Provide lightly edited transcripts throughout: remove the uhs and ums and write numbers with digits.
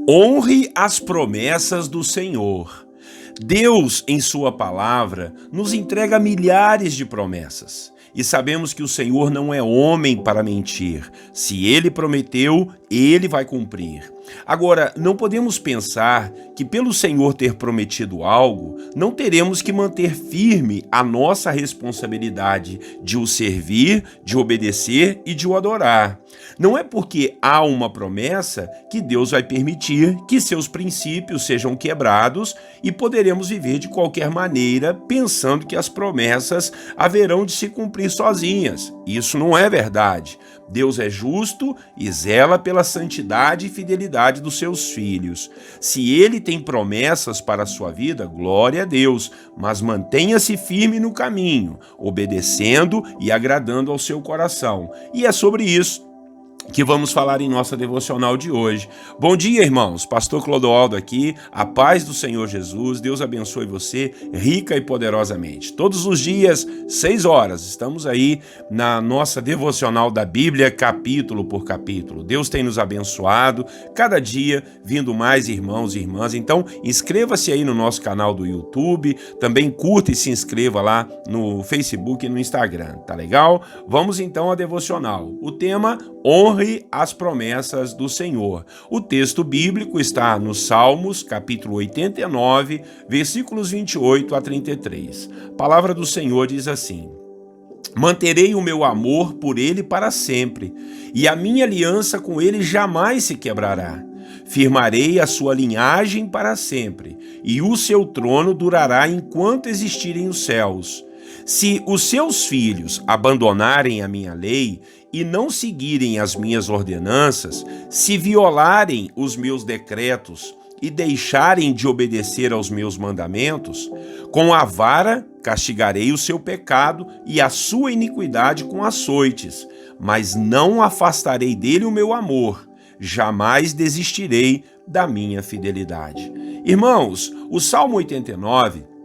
Honre as promessas do Senhor. Deus, em sua palavra, nos entrega milhares de promessas. E sabemos que o Senhor não é homem para mentir. Se ele prometeu, ele vai cumprir. Agora, não podemos pensar que pelo Senhor ter prometido algo, não teremos que manter firme a nossa responsabilidade de o servir, de obedecer e de o adorar. Não é porque há uma promessa que Deus vai permitir que seus princípios sejam quebrados e poderemos viver de qualquer maneira pensando que as promessas haverão de se cumprir sozinhas. Isso não é verdade. Deus é justo e zela pela santidade e fidelidade dos seus filhos. Se ele tem promessas para a sua vida, glória a Deus, mas mantenha-se firme no caminho, obedecendo e agradando ao seu coração. E é sobre isso que vamos falar em nossa devocional de hoje. Bom dia, irmãos. Pastor Clodoaldo aqui. A paz do Senhor Jesus. Deus abençoe você rica e poderosamente. Todos os dias, 6 horas, estamos aí na nossa devocional da Bíblia, capítulo por capítulo. Deus tem nos abençoado, cada dia vindo mais irmãos e irmãs. Então, inscreva-se aí no nosso canal do YouTube. Também curta e se inscreva lá no Facebook e no Instagram. Tá legal? Vamos então à devocional. O tema: honre as promessas do Senhor. O texto bíblico está no Salmos, capítulo 89, versículos 28 a 33. A palavra do Senhor diz assim: manterei o meu amor por ele para sempre, e a minha aliança com ele jamais se quebrará. Firmarei a sua linhagem para sempre, e o seu trono durará enquanto existirem os céus. Se os seus filhos abandonarem a minha lei e não seguirem as minhas ordenanças, se violarem os meus decretos e deixarem de obedecer aos meus mandamentos, com a vara castigarei o seu pecado e a sua iniquidade com açoites, mas não afastarei dele o meu amor, jamais desistirei da minha fidelidade. Irmãos, o Salmo 89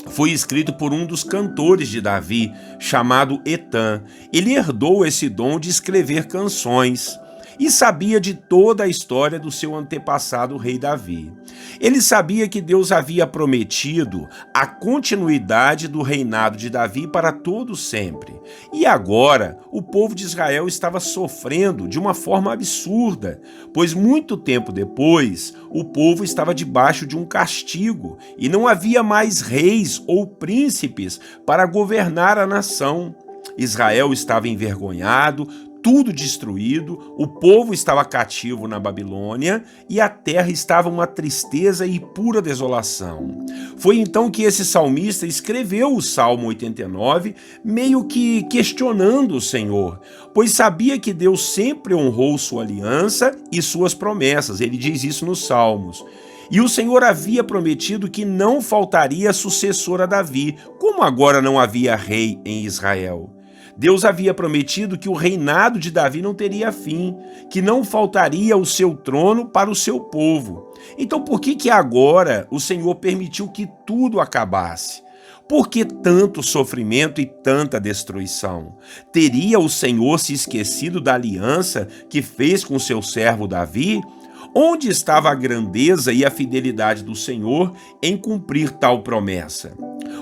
foi escrito por um dos cantores de Davi, chamado Etã. Ele herdou esse dom de escrever canções e sabia de toda a história do seu antepassado, o rei Davi. Ele sabia que Deus havia prometido a continuidade do reinado de Davi para todo sempre. E agora, o povo de Israel estava sofrendo de uma forma absurda, pois muito tempo depois, o povo estava debaixo de um castigo e não havia mais reis ou príncipes para governar a nação. Israel estava envergonhado, tudo destruído, o povo estava cativo na Babilônia e a terra estava uma tristeza e pura desolação. Foi então que esse salmista escreveu o Salmo 89, meio que questionando o Senhor, pois sabia que Deus sempre honrou sua aliança e suas promessas. Ele diz isso nos Salmos. E o Senhor havia prometido que não faltaria sucessor a Davi, como agora não havia rei em Israel. Deus havia prometido que o reinado de Davi não teria fim, que não faltaria o seu trono para o seu povo. Então por que agora o Senhor permitiu que tudo acabasse? Por que tanto sofrimento e tanta destruição? Teria o Senhor se esquecido da aliança que fez com seu servo Davi? Onde estava a grandeza e a fidelidade do Senhor em cumprir tal promessa?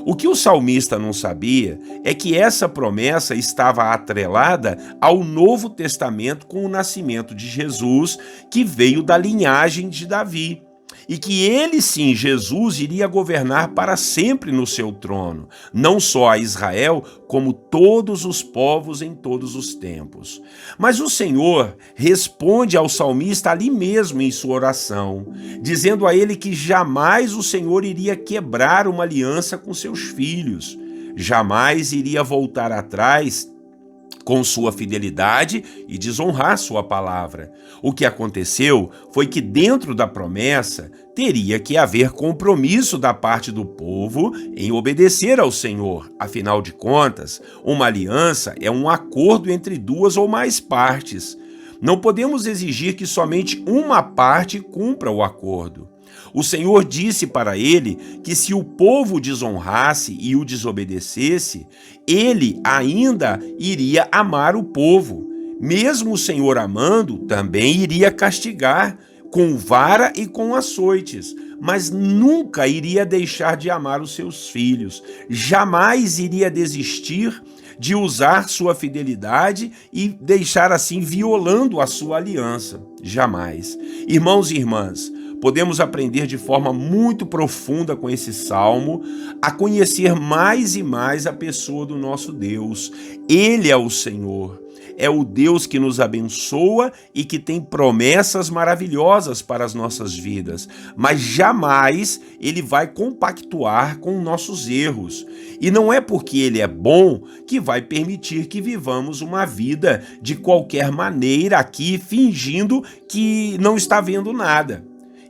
O que o salmista não sabia é que essa promessa estava atrelada ao Novo Testamento com o nascimento de Jesus, que veio da linhagem de Davi. E que ele sim, Jesus, iria governar para sempre no seu trono, não só a Israel, como todos os povos em todos os tempos. Mas o Senhor responde ao salmista ali mesmo em sua oração, dizendo a ele que jamais o Senhor iria quebrar uma aliança com seus filhos, jamais iria voltar atrás com sua fidelidade e desonrar sua palavra. O que aconteceu foi que dentro da promessa teria que haver compromisso da parte do povo em obedecer ao Senhor. Afinal de contas, uma aliança é um acordo entre duas ou mais partes. Não podemos exigir que somente uma parte cumpra o acordo. O Senhor disse para ele que se o povo desonrasse e o desobedecesse, ele ainda iria amar o povo. Mesmo o Senhor amando, também iria castigar com vara e com açoites, mas nunca iria deixar de amar os seus filhos, jamais iria desistir de usar sua fidelidade e deixar assim violando a sua aliança, jamais. Irmãos e irmãs, podemos aprender de forma muito profunda com esse salmo a conhecer mais e mais a pessoa do nosso Deus. Ele é o Senhor. É o Deus que nos abençoa e que tem promessas maravilhosas para as nossas vidas, mas jamais ele vai compactuar com nossos erros. E não é porque ele é bom que vai permitir que vivamos uma vida de qualquer maneira aqui, fingindo que não está vendo nada.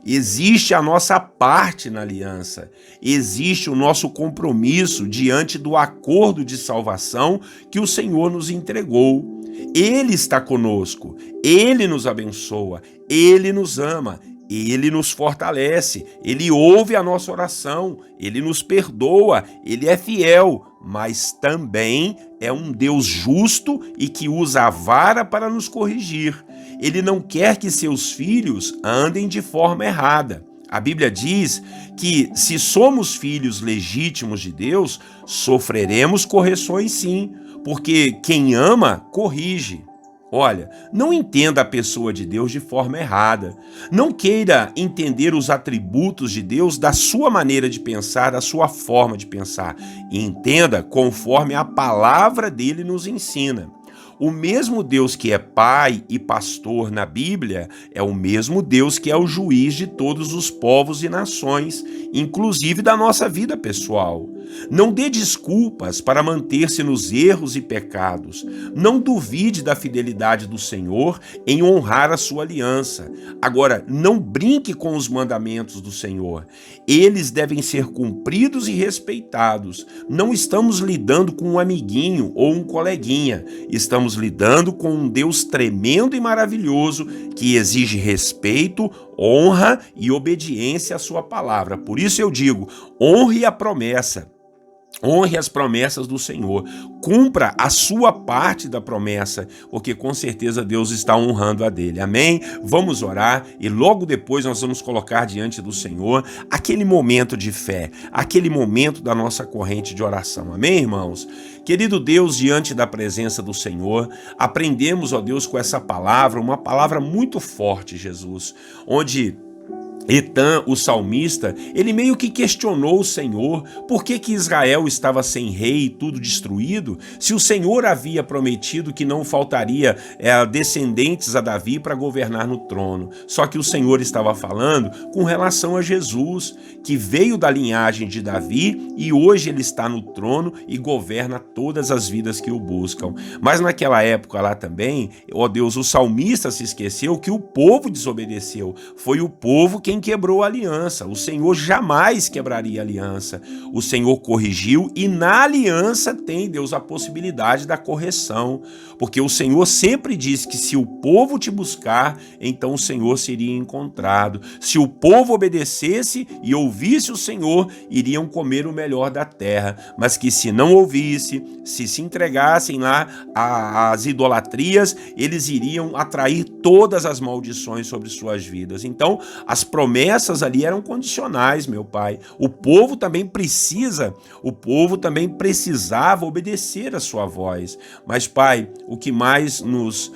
Existe a nossa parte na aliança, existe o nosso compromisso diante do acordo de salvação que o Senhor nos entregou. Ele está conosco, Ele nos abençoa, Ele nos ama, Ele nos fortalece, Ele ouve a nossa oração, Ele nos perdoa, Ele é fiel, mas também é um Deus justo e que usa a vara para nos corrigir. Ele não quer que seus filhos andem de forma errada. A Bíblia diz que se somos filhos legítimos de Deus, sofreremos correções sim, porque quem ama, corrige. Olha, não entenda a pessoa de Deus de forma errada. Não queira entender os atributos de Deus da sua maneira de pensar, da sua forma de pensar. Entenda conforme a palavra dele nos ensina. O mesmo Deus que é pai e pastor na Bíblia é o mesmo Deus que é o juiz de todos os povos e nações, inclusive da nossa vida pessoal. Não dê desculpas para manter-se nos erros e pecados. Não duvide da fidelidade do Senhor em honrar a sua aliança. Agora, não brinque com os mandamentos do Senhor. Eles devem ser cumpridos e respeitados. Não estamos lidando com um amiguinho ou um coleguinha. Estamos lidando com um Deus tremendo e maravilhoso que exige respeito, honra e obediência à sua palavra. Por isso eu digo, honre a promessa. Honre as promessas do Senhor, cumpra a sua parte da promessa, porque com certeza Deus está honrando a dele, amém? Vamos orar e logo depois nós vamos colocar diante do Senhor aquele momento de fé, aquele momento da nossa corrente de oração, amém, irmãos? Querido Deus, diante da presença do Senhor, aprendemos, ó Deus, com essa palavra, uma palavra muito forte, Jesus, onde Etan, o salmista, ele meio que questionou o Senhor por que Israel estava sem rei e tudo destruído, se o Senhor havia prometido que não faltaria descendentes a Davi para governar no trono. Só que o Senhor estava falando com relação a Jesus, que veio da linhagem de Davi e hoje ele está no trono e governa todas as vidas que o buscam. Mas naquela época lá também, ó Deus, o salmista se esqueceu que o povo desobedeceu. Foi o povo quem quebrou a aliança. O Senhor jamais quebraria a aliança. O Senhor corrigiu e na aliança tem, Deus, a possibilidade da correção. Porque o Senhor sempre diz que se o povo te buscar, então o Senhor seria encontrado. Se o povo obedecesse e ouvisse o Senhor, iriam comer o melhor da terra. Mas que se não ouvisse, se entregassem lá às idolatrias, eles iriam atrair todas as maldições sobre suas vidas. Então, as promessas ali eram condicionais, meu Pai. O povo também precisava obedecer a sua voz. Mas, Pai, o que mais nos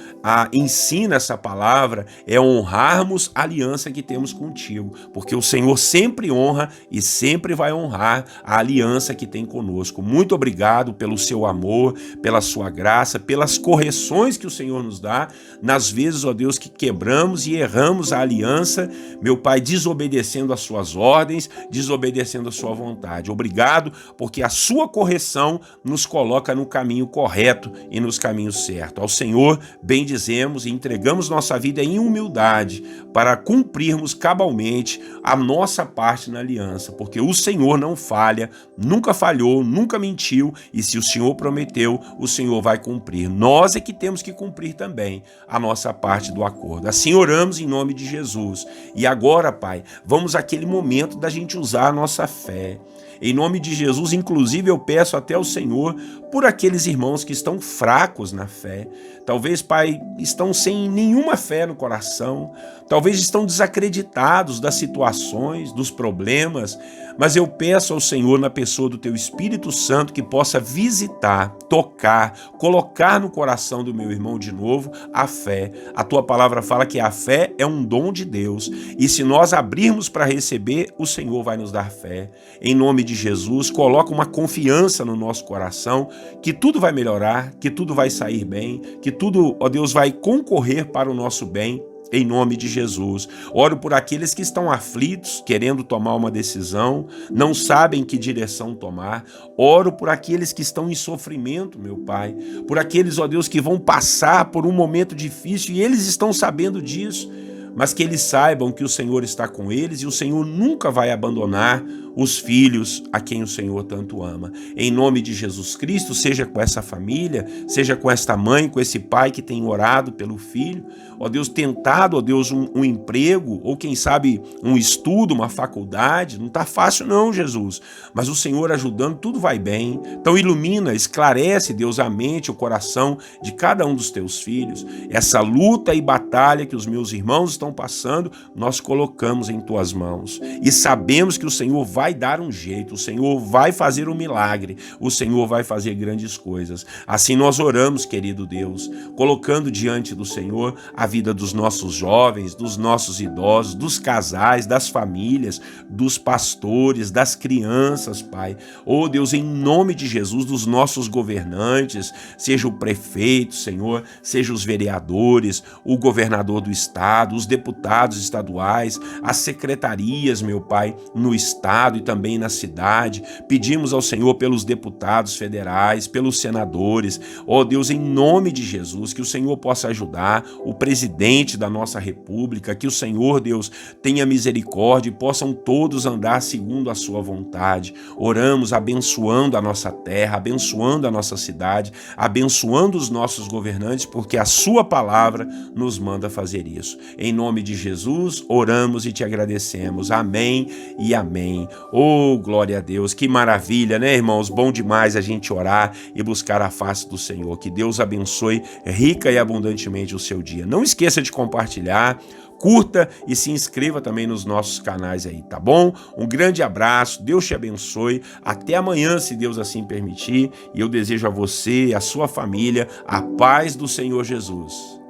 ensina essa palavra é honrarmos a aliança que temos contigo, porque o Senhor sempre honra e sempre vai honrar a aliança que tem conosco. Muito obrigado pelo seu amor, pela sua graça, pelas correções que o Senhor nos dá, nas vezes, ó Deus, que quebramos e erramos a aliança, meu Pai, desobedecendo às suas ordens, desobedecendo à sua vontade. Obrigado, porque a sua correção nos coloca no caminho correto e nos caminhos certos. Ao Senhor bendizemos e entregamos nossa vida em humildade para cumprirmos cabalmente a nossa parte na aliança, porque o Senhor não falha, nunca falhou, nunca mentiu, e se o Senhor prometeu, o Senhor vai cumprir. Nós é que temos que cumprir também a nossa parte do acordo. Assim oramos em nome de Jesus. E agora, agora, Pai, vamos àquele momento da gente usar a nossa fé. Em nome de Jesus, inclusive eu peço até ao Senhor por aqueles irmãos que estão fracos na fé. Talvez, Pai, estão sem nenhuma fé no coração. Talvez estão desacreditados das situações, dos problemas. Mas eu peço ao Senhor, na pessoa do Teu Espírito Santo, que possa visitar, tocar, colocar no coração do meu irmão de novo a fé. A Tua palavra fala que a fé é um dom de Deus. E se nós abrirmos para receber, o Senhor vai nos dar fé. Em nome de Jesus, coloca uma confiança no nosso coração que tudo vai melhorar, que tudo vai sair bem, que tudo, ó Deus, vai concorrer para o nosso bem. Em nome de Jesus. Oro por aqueles que estão aflitos, querendo tomar uma decisão, não sabem que direção tomar. Oro por aqueles que estão em sofrimento, meu Pai. Por aqueles, ó Deus, que vão passar por um momento difícil e eles estão sabendo disso. Mas que eles saibam que o Senhor está com eles e o Senhor nunca vai abandonar os filhos a quem o Senhor tanto ama. Em nome de Jesus Cristo, seja com essa família, seja com esta mãe, com esse pai que tem orado pelo filho, ó Deus, tentado, ó Deus, um emprego, ou quem sabe um estudo, uma faculdade, não está fácil não, Jesus, mas o Senhor ajudando, tudo vai bem. Então ilumina, esclarece, Deus, a mente, o coração de cada um dos teus filhos. Essa luta e batalha que os meus irmãos estão passando, nós colocamos em tuas mãos e sabemos que o Senhor vai dar um jeito, o Senhor vai fazer um milagre, o Senhor vai fazer grandes coisas. Assim nós oramos, querido Deus, colocando diante do Senhor a vida dos nossos jovens, dos nossos idosos, dos casais, das famílias, dos pastores, das crianças, Pai. Oh Deus, em nome de Jesus, dos nossos governantes, seja o prefeito, Senhor, seja os vereadores, o governador do estado, os deputados estaduais, as secretarias, meu Pai, no estado e também na cidade. Pedimos ao Senhor pelos deputados federais, pelos senadores. Ó Deus, em nome de Jesus, que o Senhor possa ajudar o presidente da nossa república, que o Senhor, Deus, tenha misericórdia e possam todos andar segundo a sua vontade. Oramos abençoando a nossa terra, abençoando a nossa cidade, abençoando os nossos governantes, porque a sua palavra nos manda fazer isso. Em nome de Jesus, oramos e te agradecemos. Amém e amém. Oh, glória a Deus. Que maravilha, né, irmãos? Bom demais a gente orar e buscar a face do Senhor. Que Deus abençoe rica e abundantemente o seu dia. Não esqueça de compartilhar, curta e se inscreva também nos nossos canais aí, tá bom? Um grande abraço, Deus te abençoe. Até amanhã, se Deus assim permitir. E eu desejo a você e a sua família a paz do Senhor Jesus.